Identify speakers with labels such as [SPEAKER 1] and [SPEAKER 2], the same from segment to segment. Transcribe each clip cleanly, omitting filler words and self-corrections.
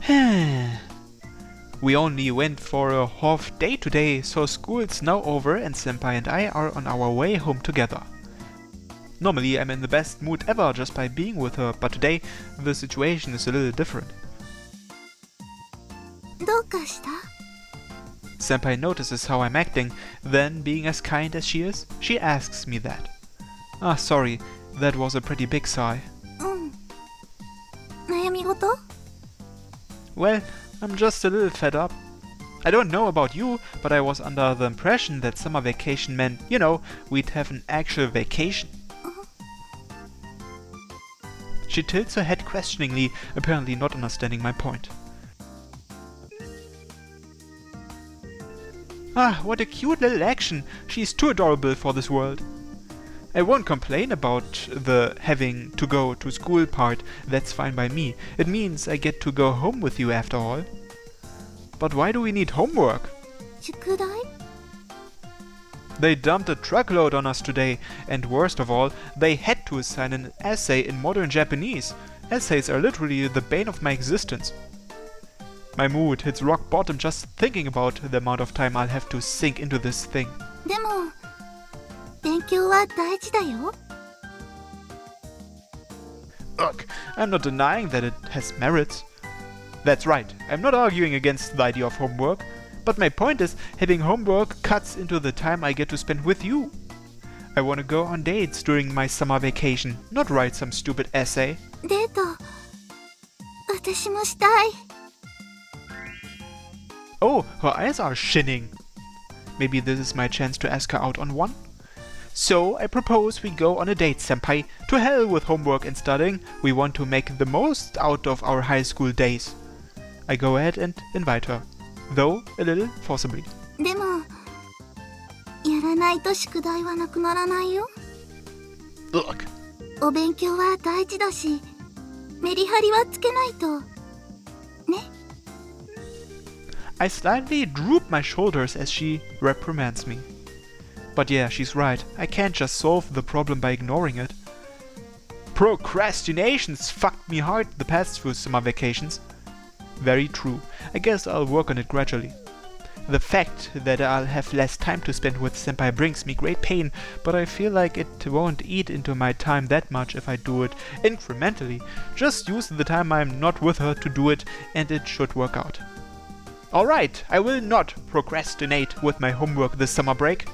[SPEAKER 1] We only went for a half day today, so school's now over and Senpai and I are on our way home together. Normally I'm in the best mood ever just by being with her, but today the situation is a little different.
[SPEAKER 2] どうかした?
[SPEAKER 1] Senpai notices how I'm acting, then being as kind as she is, she asks me that. Ah, sorry, that was a pretty big sigh.
[SPEAKER 2] 悩み事?
[SPEAKER 1] Well, I'm just a little fed up. I don't know about you, but I was under the impression that summer vacation meant, you know, we'd have an actual vacation. She tilts her head questioningly, apparently not understanding my point. Ah, what a cute little action! She's too adorable for this world. I won't complain about the having to go to school part, that's fine by me. It means I get to go home with you after all. But why do we need homework?
[SPEAKER 2] 宿題?
[SPEAKER 1] They dumped a truckload on us today, and worst of all, they had to assign an essay in modern Japanese. Essays are literally the bane of my existence. My mood hits rock bottom just thinking about the amount of time I'll have to sink into this thing.
[SPEAKER 2] でも、勉強は大事だよ.
[SPEAKER 1] Ugh, I'm not denying that it has merits. That's right, I'm not arguing against the idea of homework, but my point is having homework cuts into the time I get to spend with you. I want to go on dates during my summer vacation, not write some stupid essay.
[SPEAKER 2] デート、私もしたい.
[SPEAKER 1] Oh, her eyes are shinning. Maybe this is my chance to ask her out on one? So I propose we go on a date, senpai. To hell with homework and studying. We want to make the most out of our high school days. I go ahead and invite her, though a little forcibly.
[SPEAKER 2] でも、やらないと宿題はなくならないよ.
[SPEAKER 1] Ugh.
[SPEAKER 2] お勉強は大事だし、メリハリはつけないと。ね?
[SPEAKER 1] I slightly droop my shoulders as she reprimands me. But yeah, she's right. I can't just solve the problem by ignoring it. Procrastination's fucked me hard the past few summer vacations. Very true. I guess I'll work on it gradually. The fact that I'll have less time to spend with senpai brings me great pain, but I feel like it won't eat into my time that much if I do it incrementally. Just use the time I'm not with her to do it, and it should work out. Alright, I will not procrastinate with my homework this summer break.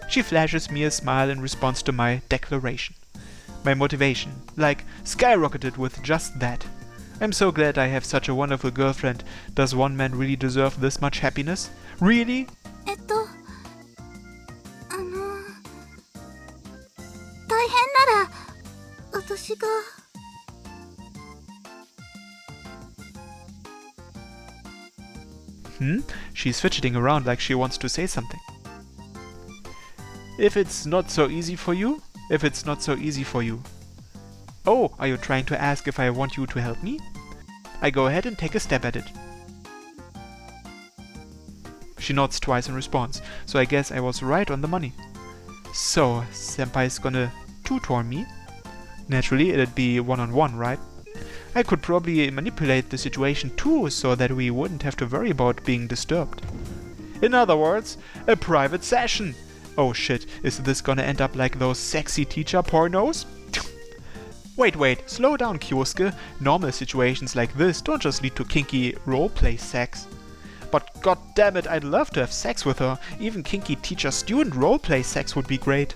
[SPEAKER 1] She flashes me a smile in response to my declaration. My motivation, like, skyrocketed with just that. I'm so glad I have such a wonderful girlfriend. Does one man really deserve this much happiness? Really?
[SPEAKER 2] 大変なら、私が。
[SPEAKER 1] She's fidgeting around like she wants to say something. If it's not so easy for you? If it's not so easy for you. Oh, are you trying to ask if I want you to help me? I go ahead and take a stab at it. She nods twice in response, so I guess I was right on the money. So, senpai's gonna tutor me? Naturally, it'd be one-on-one, right? I could probably manipulate the situation too, so that we wouldn't have to worry about being disturbed. In other words, a private session! Oh shit, is this gonna end up like those sexy teacher pornos? Wait, slow down, Kyosuke. Normal situations like this don't just lead to kinky roleplay sex. But goddammit, I'd love to have sex with her. Even kinky teacher-student roleplay sex would be great.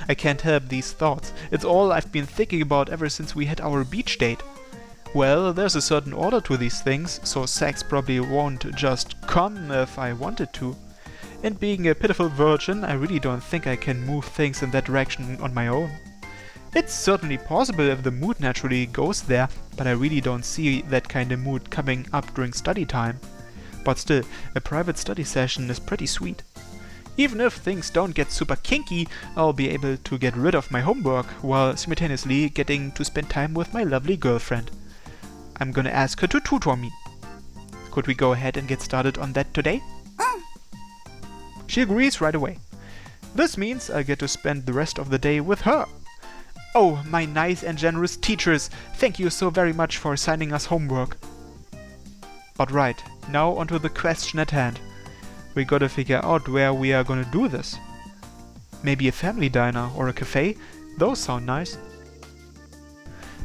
[SPEAKER 1] I can't help these thoughts. It's all I've been thinking about ever since we had our beach date. Well, there's a certain order to these things, so sex probably won't just come if I wanted to. And being a pitiful virgin, I really don't think I can move things in that direction on my own. It's certainly possible if the mood naturally goes there, but I really don't see that kind of mood coming up during study time. But still, a private study session is pretty sweet. Even if things don't get super kinky, I'll be able to get rid of my homework while simultaneously getting to spend time with my lovely girlfriend. I'm gonna ask her to tutor me. Could we go ahead and get started on that today? She agrees right away. This means I get to spend the rest of the day with her. Oh, my nice and generous teachers, thank you so very much for assigning us homework. But right, now onto the question at hand. We gotta figure out where we are gonna do this. Maybe a family diner or a cafe? Those sound nice.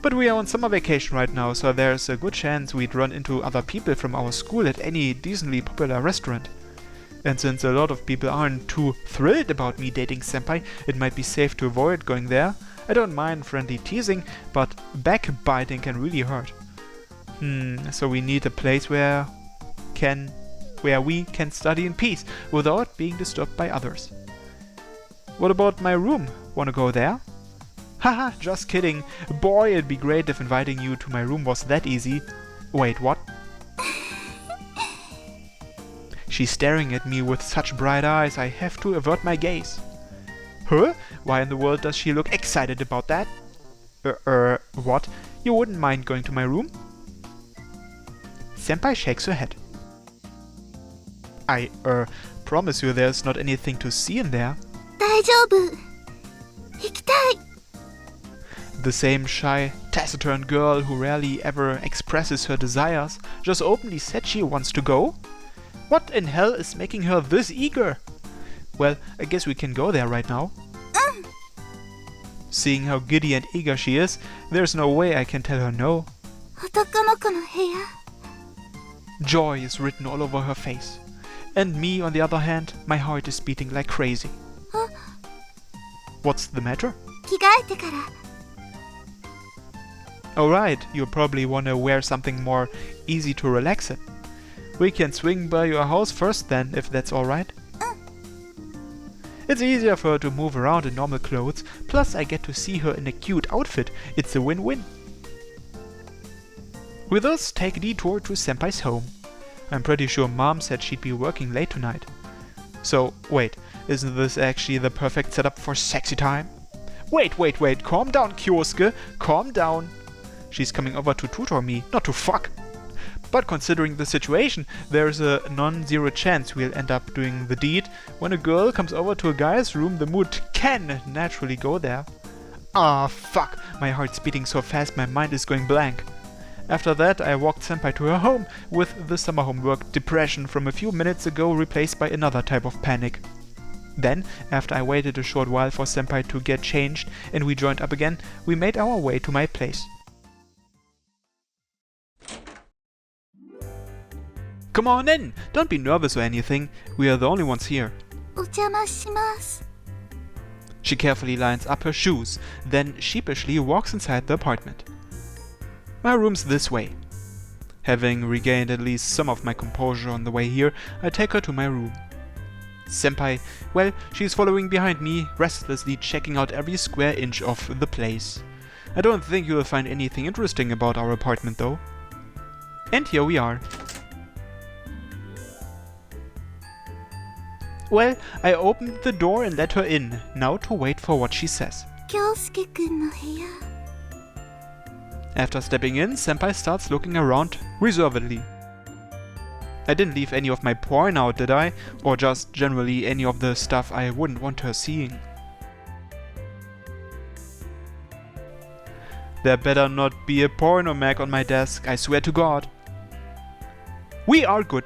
[SPEAKER 1] But we are on summer vacation right now, so there's a good chance we'd run into other people from our school at any decently popular restaurant. And since a lot of people aren't too thrilled about me dating senpai, it might be safe to avoid going there. I don't mind friendly teasing, but backbiting can really hurt. So we need a place where we can study in peace without being disturbed by others. What about my room? Wanna go there? Haha, just kidding. Boy, it'd be great if inviting you to my room was that easy. Wait, what? She's staring at me with such bright eyes, I have to avert my gaze. Huh? Why in the world does she look excited about that? What? You wouldn't mind going to my room? Senpai shakes her head. I, promise you there's not anything to see in there.
[SPEAKER 2] 大丈夫。行きたい。
[SPEAKER 1] The same shy, taciturn girl who rarely ever expresses her desires just openly said she wants to go? What in hell is making her this eager? Well, I guess we can go there right now. Seeing how giddy and eager she is, there's no way I can tell her no.
[SPEAKER 2] 男の子の部屋。
[SPEAKER 1] Joy is written all over her face. And me, on the other hand, my heart is beating like crazy. What's the matter?
[SPEAKER 2] 着替えてから。
[SPEAKER 1] Alright, you probably wanna wear something more easy to relax in. We can swing by your house first then, if that's alright. It's easier for her to move around in normal clothes, plus I get to see her in a cute outfit. It's a win-win. We thus take a detour to Senpai's home. I'm pretty sure Mom said she'd be working late tonight. So, wait, isn't this actually the perfect setup for sexy time? Wait, calm down, Kyosuke, calm down. She's coming over to tutor me, not to fuck. But considering the situation, there's a non-zero chance we'll end up doing the deed. When a girl comes over to a guy's room, the mood can naturally go there. Ah, fuck, my heart's beating so fast my mind is going blank. After that, I walked Senpai to her home, with the summer homework depression from a few minutes ago replaced by another type of panic. Then, after I waited a short while for Senpai to get changed and we joined up again, we made our way to my place. Come on in! Don't be nervous or anything, we are the only ones here.
[SPEAKER 2] お邪魔します。
[SPEAKER 1] She carefully lines up her shoes, then sheepishly walks inside the apartment. My room's this way. Having regained at least some of my composure on the way here, I take her to my room. Senpai, well, she's following behind me, restlessly checking out every square inch of the place. I don't think you'll find anything interesting about our apartment though. And here we are. Well, I opened the door and let her in, now to wait for what she says.
[SPEAKER 2] 京介くんの部屋。
[SPEAKER 1] After stepping in, Senpai starts looking around reservedly. I didn't leave any of my porn out, did I? Or just generally any of the stuff I wouldn't want her seeing. There better not be a porno mag on my desk, I swear to God. We are good.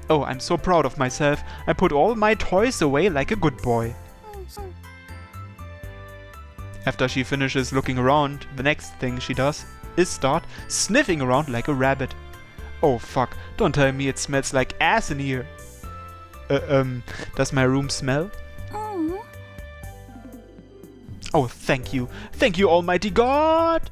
[SPEAKER 1] Oh, I'm so proud of myself. I put all my toys away like a good boy. After she finishes looking around, the next thing she does is start sniffing around like a rabbit. Oh fuck, don't tell me it smells like ass in here. Does my room smell? Oh, thank you, almighty God!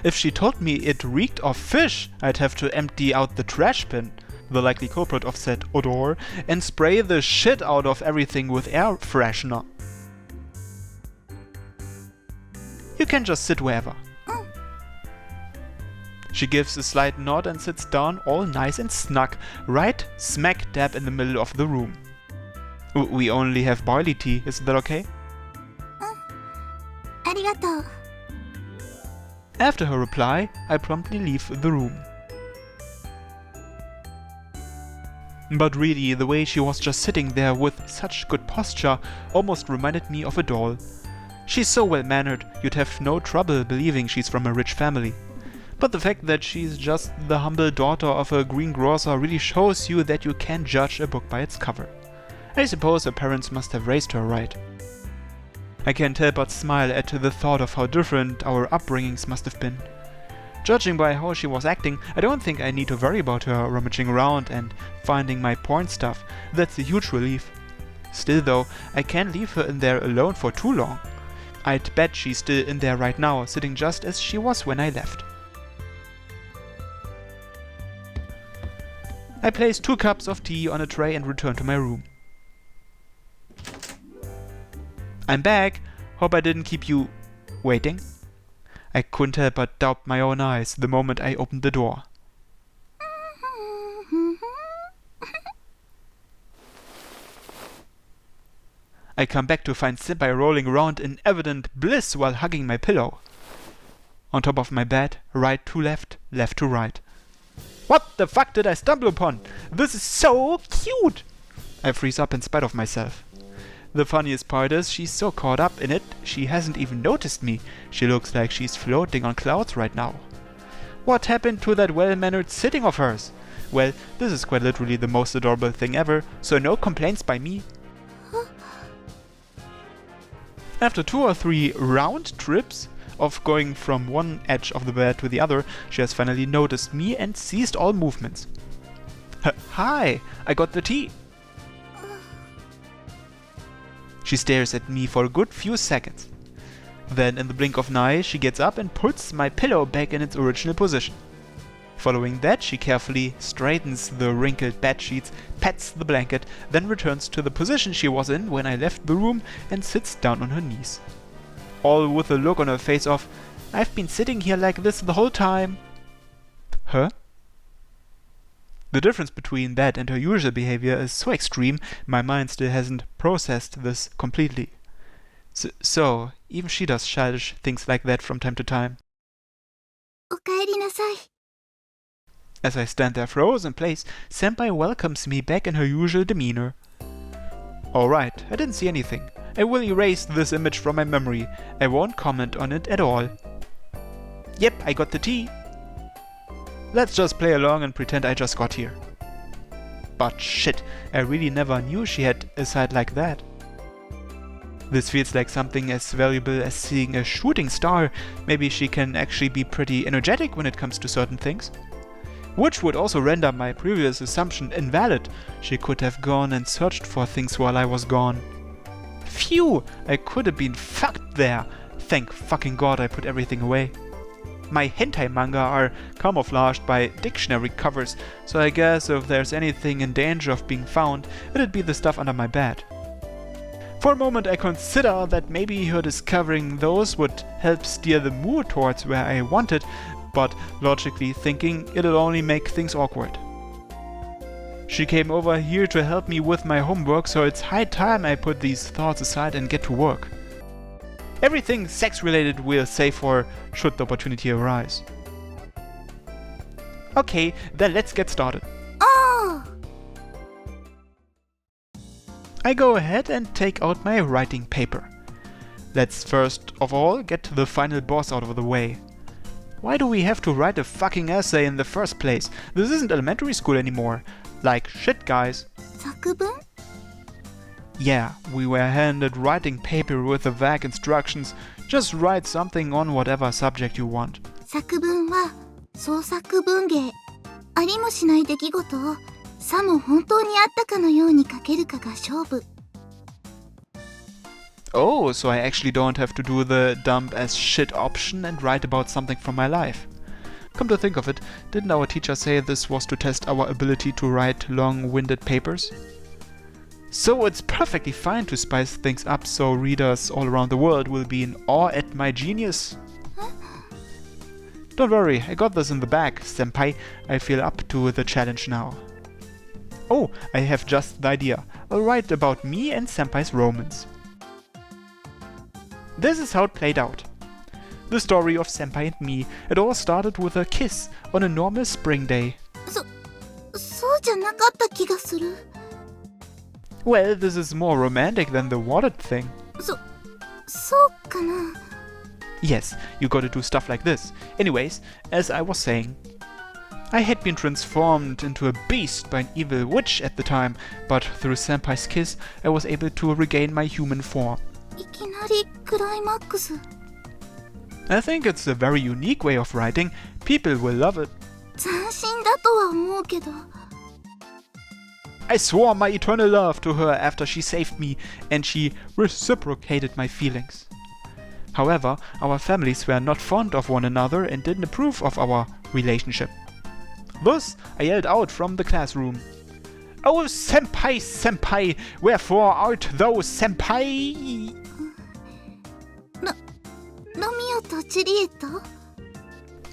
[SPEAKER 1] If she told me it reeked of fish, I'd have to empty out the trash bin, the likely culprit of said odor, and spray the shit out of everything with air freshener. You can just sit wherever. She gives a slight nod and sits down all nice and snug, right smack dab in the middle of the room. We only have barley tea, is that okay?
[SPEAKER 2] ありがとう。
[SPEAKER 1] After her reply, I promptly leave the room. But really, the way she was just sitting there with such good posture almost reminded me of a doll. She's so well-mannered, you'd have no trouble believing she's from a rich family. But the fact that she's just the humble daughter of a greengrocer really shows you that you can't judge a book by its cover. I suppose her parents must have raised her right. I can't help but smile at the thought of how different our upbringings must have been. Judging by how she was acting, I don't think I need to worry about her rummaging around and finding my porn stuff. That's a huge relief. Still though, I can't leave her in there alone for too long. I'd bet she's still in there right now, sitting just as she was when I left. I place 2 cups of tea on a tray and return to my room. I'm back! Hope I didn't keep you waiting. I couldn't help but doubt my own eyes the moment I opened the door. I come back to find Senpai rolling around in evident bliss while hugging my pillow. On top of my bed, right to left, left to right. What the fuck did I stumble upon? This is so cute! I freeze up in spite of myself. The funniest part is she's so caught up in it, she hasn't even noticed me. She looks like she's floating on clouds right now. What happened to that well-mannered sitting of hers? Well, this is quite literally the most adorable thing ever, so no complaints by me. After 2 or 3 round trips of going from one edge of the bed to the other, she has finally noticed me and ceased all movements. Hi, I got the tea. She stares at me for a good few seconds. Then, in the blink of an eye, she gets up and puts my pillow back in its original position. Following that, she carefully straightens the wrinkled bed sheets, pats the blanket, then returns to the position she was in when I left the room and sits down on her knees. All with a look on her face of, I've been sitting here like this the whole time. Huh? The difference between that and her usual behavior is so extreme, my mind still hasn't processed this completely. So, even she does childish things like that from time to time.
[SPEAKER 2] おかえりなさい。
[SPEAKER 1] As I stand there frozen in place, Senpai welcomes me back in her usual demeanor. Alright, I didn't see anything. I will erase this image from my memory. I won't comment on it at all. Yep, I got the tea. Let's just play along and pretend I just got here. But shit, I really never knew she had a side like that. This feels like something as valuable as seeing a shooting star. Maybe she can actually be pretty energetic when it comes to certain things. Which would also render my previous assumption invalid. She could have gone and searched for things while I was gone. Phew! I could have been fucked there. Thank fucking god I put everything away. My hentai manga are camouflaged by dictionary covers, so I guess if there's anything in danger of being found, it'd be the stuff under my bed. For a moment I consider that maybe her discovering those would help steer the mood towards where I wanted, but logically thinking it'll only make things awkward. She came over here to help me with my homework, so it's high time I put these thoughts aside and get to work. Everything sex-related we'll save for should the opportunity arise. Okay, then let's get started.
[SPEAKER 2] Oh!
[SPEAKER 1] I go ahead and take out my writing paper. Let's first of all get the final boss out of the way. Why do we have to write a fucking essay in the first place? This isn't elementary school anymore. Like shit, guys.
[SPEAKER 2] 作文?
[SPEAKER 1] Yeah, we were handed writing paper with the vague instructions. Just write something on whatever subject you want.
[SPEAKER 2] 作文は創作文芸。ありもしない出来事をさも本当にあったかのように書けるかが勝負。
[SPEAKER 1] Oh, so I actually don't have to do the dump as shit option and write about something from my life. Come to think of it, didn't our teacher say this was to test our ability to write long-winded papers? So it's perfectly fine to spice things up so readers all around the world will be in awe at my genius. Don't worry, I got this in the bag, senpai. I feel up to the challenge now. Oh, I have just the idea. I'll write about me and senpai's romance. This is how it played out. The story of senpai and me. It all started with a kiss on a normal spring day.
[SPEAKER 2] そうじゃなかった気がする。
[SPEAKER 1] Well, this is more romantic than the watered thing.
[SPEAKER 2] そうかな。
[SPEAKER 1] Yes, you gotta do stuff like this. Anyways, as I was saying, I had been transformed into a beast by an evil witch at the time, but through Senpai's kiss, I was able to regain my human form.
[SPEAKER 2] いきなりクライマックス。
[SPEAKER 1] I think it's a very unique way of writing. People will love it.
[SPEAKER 2] 斬新だとは思うけど。
[SPEAKER 1] I swore my eternal love to her after she saved me, and she reciprocated my feelings. However, our families were not fond of one another and didn't approve of our relationship. Thus, I yelled out from the classroom, "Oh, senpai, senpai, wherefore art thou, senpai?"
[SPEAKER 2] ロミオとジュリエット？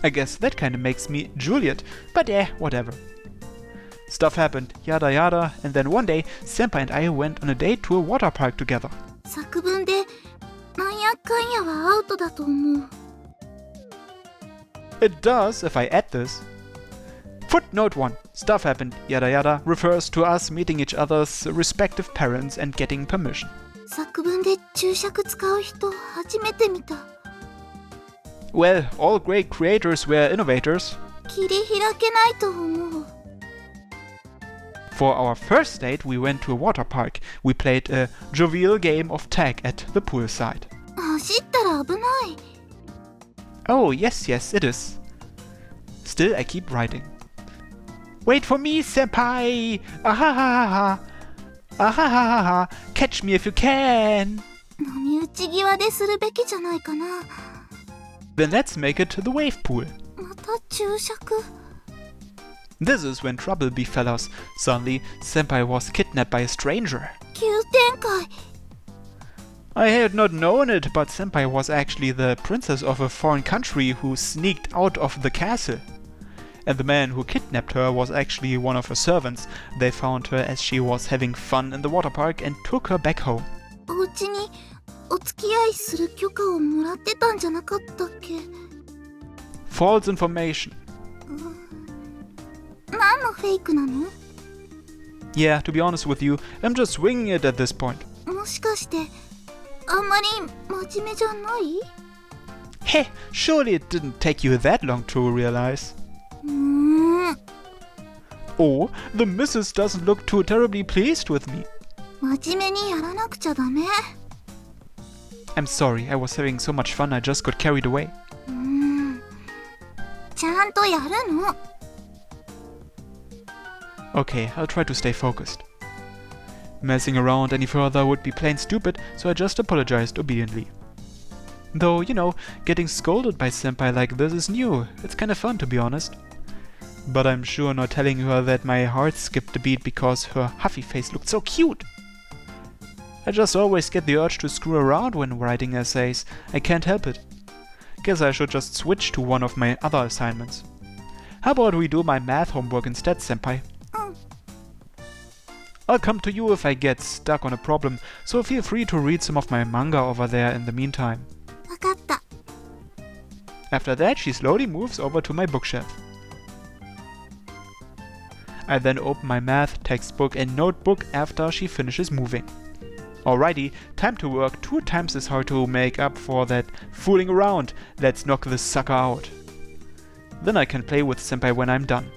[SPEAKER 1] I guess that kinda makes me Juliet, but whatever. Stuff happened, yada yada, and then one day, senpai and I went on a date to a water park together.
[SPEAKER 2] 作文でなんやかんやはアウトだと思う。
[SPEAKER 1] It does if I add this. Footnote 1. Stuff happened, yada yada, refers to us meeting each other's respective parents and getting permission.
[SPEAKER 2] 作文で注釈使う人初めて見た。
[SPEAKER 1] Well, all great creators were innovators.
[SPEAKER 2] 切り開けないと思う。
[SPEAKER 1] For our first date, we went to a water park. We played a jovial game of tag at the poolside.
[SPEAKER 2] 走ったら危ない。
[SPEAKER 1] Oh, yes, yes, it is. Still, I keep writing. Wait for me, senpai! Ahahaha! Ahahaha! Catch me if you can!
[SPEAKER 2] 波打ち際でするべきじゃないかな。
[SPEAKER 1] Then let's make it to the wave pool.
[SPEAKER 2] また注釈？
[SPEAKER 1] This is when trouble befell us. Suddenly, senpai was kidnapped by a stranger.
[SPEAKER 2] 急展開。
[SPEAKER 1] I had not known it, but senpai was actually the princess of a foreign country who sneaked out of the castle. And the man who kidnapped her was actually one of her servants. They found her as she was having fun in the water park and took her back home.
[SPEAKER 2] お家にお付き合いする許可をもらってたんじゃなかったっけ？
[SPEAKER 1] False information.
[SPEAKER 2] 何のフェイクなの？
[SPEAKER 1] Yeah, to be honest with you, I'm just winging it at this point.
[SPEAKER 2] もしかしてあんまり真面目じゃない？
[SPEAKER 1] Hey, surely it didn't take you that long to realize. Oh, the missus doesn't look too terribly pleased with me.
[SPEAKER 2] 真面目にやらなくちゃダメ。
[SPEAKER 1] I'm sorry, I was having so much fun I just got carried away.
[SPEAKER 2] ちゃんとやるの。
[SPEAKER 1] Okay, I'll try to stay focused. Messing around any further would be plain stupid, so I just apologized obediently. Though, you know, getting scolded by senpai like this is new. It's kinda fun, to be honest. But I'm sure not telling her that my heart skipped a beat because her huffy face looked so cute. I just always get the urge to screw around when writing essays. I can't help it. Guess I should just switch to one of my other assignments. How about we do my math homework instead, senpai? I'll come to you if I get stuck on a problem, so feel free to read some of my manga over there in the meantime.
[SPEAKER 2] わかった。
[SPEAKER 1] After that, she slowly moves over to my bookshelf. I then open my math textbook and notebook after she finishes moving. Alrighty, time to work 2 times as hard to make up for that fooling around. Let's knock this sucker out. Then I can play with senpai when I'm done.